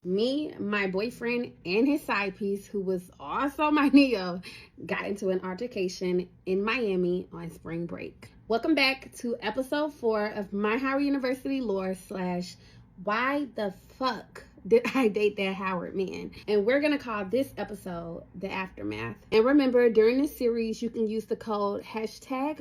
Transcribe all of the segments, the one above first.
Me, my boyfriend, and his side piece, who was also my Neo, got into an altercation in Miami on spring break. Welcome back to episode 4 of My Howard University lore slash why the fuck did I date that Howard man? And we're gonna call this episode the Aftermath. And remember, during this series, you can use the code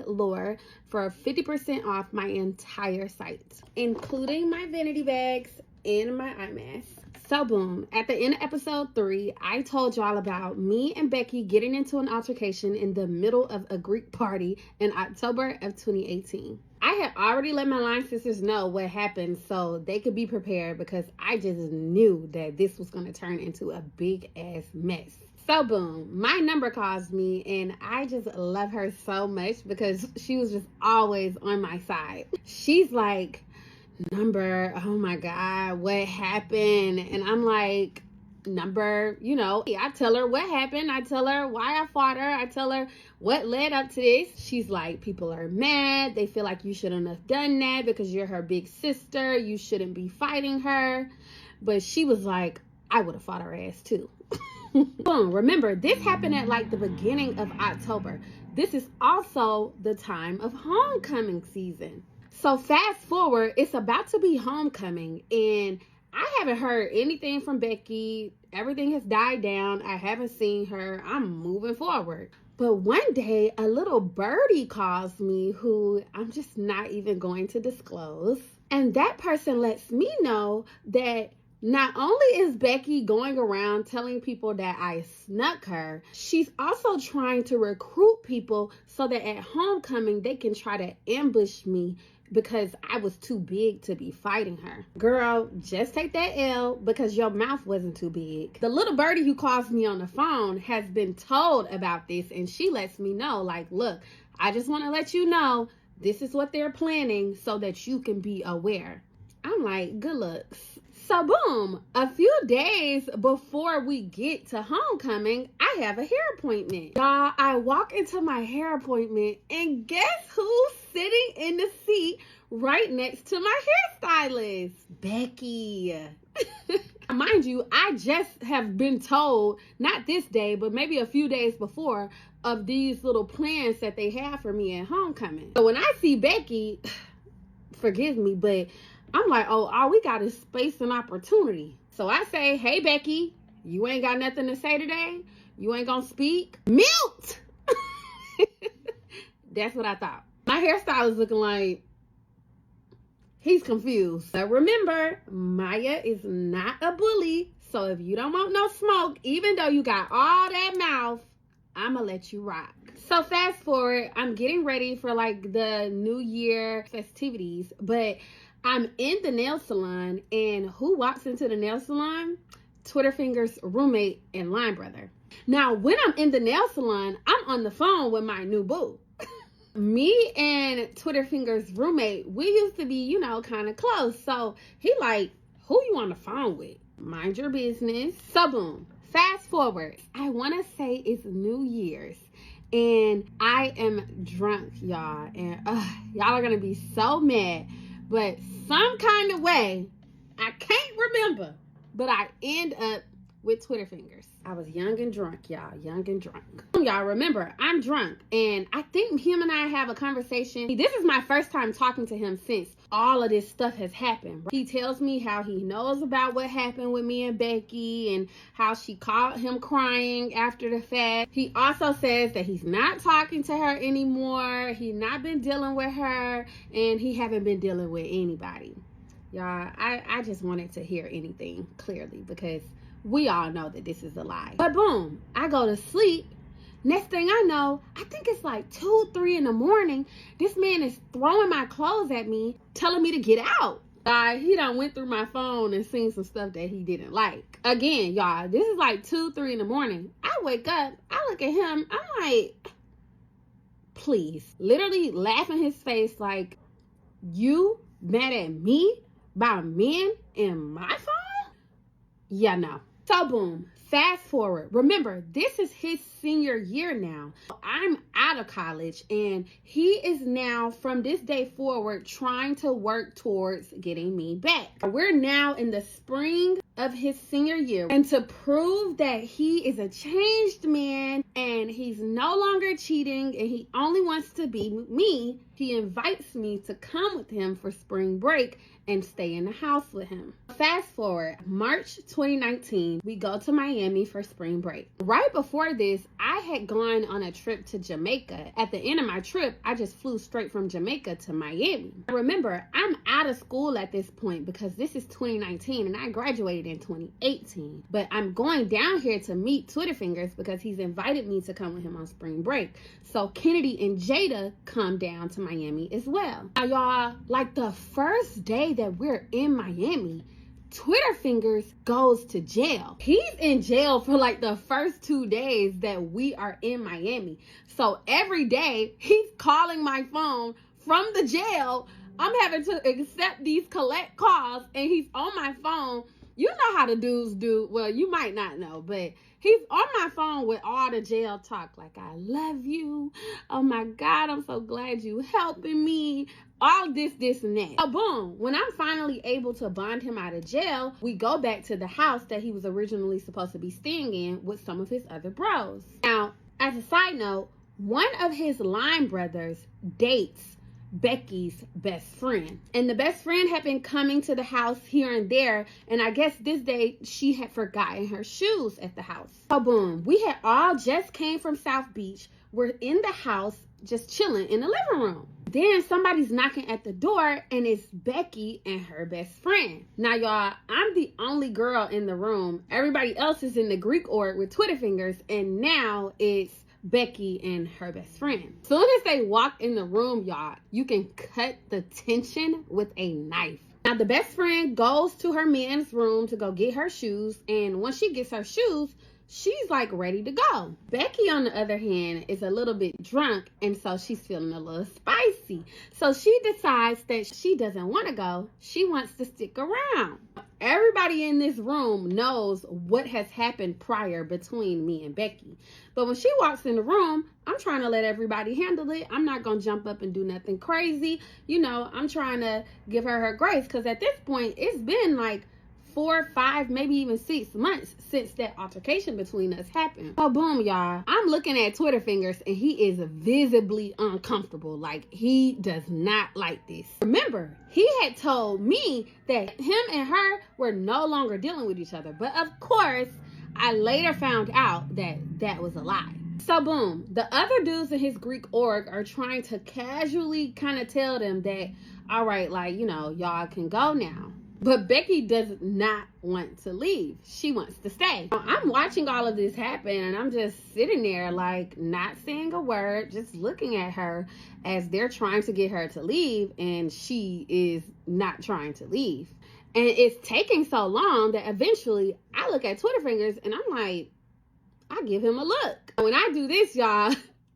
#lore for 50% off my entire site, including my vanity bags and my eye mask. So boom, at the end of episode 3, I told y'all about me and Becky getting into an altercation in the middle of a Greek party in October of 2018. I had already let my line sisters know what happened so they could be prepared because I just knew that this was going to turn into a big ass mess. So boom, my number calls me and I just love her so much because she was just always on my side. She's like, Number, oh my God, what happened? And I'm like, Number, I tell her what happened. I tell her why I fought her. I tell her what led up to this. She's like, people are mad. They feel like you shouldn't have done that because you're her big sister. You shouldn't be fighting her. But she was like, I would have fought her ass too. Boom, remember, this happened at like the beginning of October. This is also the time of homecoming season. So fast forward, it's about to be homecoming and I haven't heard anything from Becky. Everything has died down. I haven't seen her. I'm moving forward. But one day, a little birdie calls me who I'm just not even going to disclose. And that person lets me know that not only is Becky going around telling people that I snuck her, she's also trying to recruit people so that at homecoming, they can try to ambush me because I was too big to be fighting her. Girl, just take that L because your mouth wasn't too big. The little birdie who calls me on the phone has been told about this and she lets me know, like, look, I just want to let you know this is what they're planning so that you can be aware. I'm like, good looks. So boom, a few days before we get to homecoming, I have a hair appointment. Y'all, I walk into my hair appointment and guess who's sitting in the seat right next to my hairstylist? Becky. Mind you, I just have been told, not this day, but maybe a few days before, of these little plans that they have for me at homecoming. So when I see Becky, forgive me, but I'm like, oh, all we got is space and opportunity. So I say, hey, Becky, you ain't got nothing to say today? You ain't gonna speak? Mute! That's what I thought. My hairstyle is looking like he's confused. But remember, Maya is not a bully. So if you don't want no smoke, even though you got all that mouth, I'ma let you rock. So fast forward, I'm getting ready for like the New Year festivities, but I'm in the nail salon, and who walks into the nail salon? Twitterfinger's roommate and line brother. Now, when I'm in the nail salon, I'm on the phone with my new boo. Me and Twitterfinger's roommate, we used to be, kind of close. So he like, who you on the phone with? Mind your business. So boom, fast forward. I want to say it's New Year's. And I am drunk, y'all. And y'all are going to be so mad. But some kind of way, I can't remember, but I end up with Twitterfingers. I was young and drunk, y'all. Young and drunk. Y'all remember, I'm drunk. And I think him and I have a conversation. This is my first time talking to him since all of this stuff has happened. He tells me how he knows about what happened with me and Becky and how she caught him crying after the fact. He also says that he's not talking to her anymore. He's not been dealing with her and he haven't been dealing with anybody. Y'all, I just wanted to hear anything clearly because we all know that this is a lie. But boom, I go to sleep. Next thing I know, I think it's like 2, 3 in the morning. This man is throwing my clothes at me, telling me to get out. He done went through my phone and seen some stuff that he didn't like. Again, y'all, this is like 2, 3 in the morning. I wake up, I look at him, I'm like, please. Literally laugh in his face like, you mad at me about men in my phone? Yeah, no. So boom, fast forward. Remember, this is his senior year now. I'm out of college and he is now from this day forward trying to work towards getting me back. We're now in the spring of his senior year. And to prove that he is a changed man and he's no longer cheating and he only wants to be me, he invites me to come with him for spring break and stay in the house with him. Fast forward, March 2019, we go to Miami for spring break. Right before this, I had gone on a trip to Jamaica. At the end of my trip, I just flew straight from Jamaica to Miami. Remember, I'm out of school at this point because this is 2019 and I graduated in 2018. But I'm going down here to meet Twitterfingers because he's invited me to come with him on spring break. So Kennedy and Jada come down to Miami as well. Now, y'all, like the first day that we're in Miami, Twitterfingers goes to jail. He's in jail for like the first 2 days that we are in Miami. So every day he's calling my phone from the jail. I'm having to accept these collect calls and he's on my phone. You know how the dudes do. Well, you might not know, but he's on my phone with all the jail talk. Like, I love you. Oh my God, I'm so glad you helping me. All this, and that. So boom, when I'm finally able to bond him out of jail, we go back to the house that he was originally supposed to be staying in with some of his other bros. Now, as a side note, one of his line brothers dates Becky's best friend. And the best friend had been coming to the house here and there. And I guess this day she had forgotten her shoes at the house. So boom, we had all just came from South Beach. We're in the house just chilling in the living room. Then somebody's knocking at the door and it's Becky and her best friend. Now, y'all, I'm the only girl in the room. Everybody else is in the Greek org with Twitterfingers. And now it's Becky and her best friend. As soon as they walk in the room, y'all, you can cut the tension with a knife. Now, the best friend goes to her man's room to go get her shoes. And once she gets her shoes, she's like ready to go. Becky, on the other hand, is a little bit drunk, and so she's feeling a little spicy. So she decides that she doesn't want to go. She wants to stick around. Everybody in this room knows what has happened prior between me and Becky. But when she walks in the room, I'm trying to let everybody handle it. I'm not going to jump up and do nothing crazy. You know, I'm trying to give her her grace because at this point, it's been like 4, 5, maybe even 6 months since that altercation between us happened. Oh, boom, y'all. I'm looking at Twitterfingers and he is visibly uncomfortable. Like, he does not like this. Remember, he had told me that him and her were no longer dealing with each other. But of course, I later found out that that was a lie. So boom, the other dudes in his Greek org are trying to casually kind of tell them that, all right, like, you know, y'all can go now. But Becky does not want to leave. She wants to stay. I'm watching all of this happen and I'm just sitting there like not saying a word, just looking at her as they're trying to get her to leave and she is not trying to leave. And it's taking so long that eventually I look at Twitterfingers and I'm like, I give him a look. When I do this, y'all,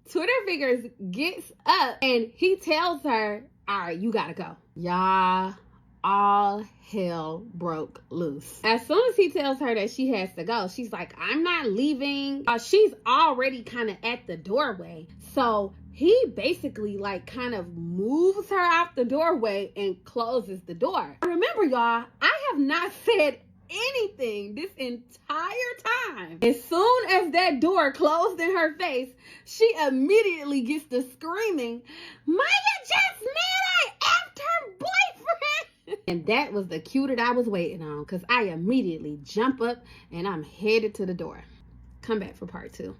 Twitterfingers gets up and he tells her, all right, you gotta go. Y'all, all hell broke loose. As soon as he tells her that she has to go, she's like, I'm not leaving. She's already kind of at the doorway. So he basically like kind of moves her out the doorway and closes the door. Remember, y'all, I have not said anything this entire time. As soon as that door closed in her face, she immediately gets to screaming, Maya just met her boyfriend. And that was the cue that I was waiting on because I immediately jump up and I'm headed to the door. Come back for part 2.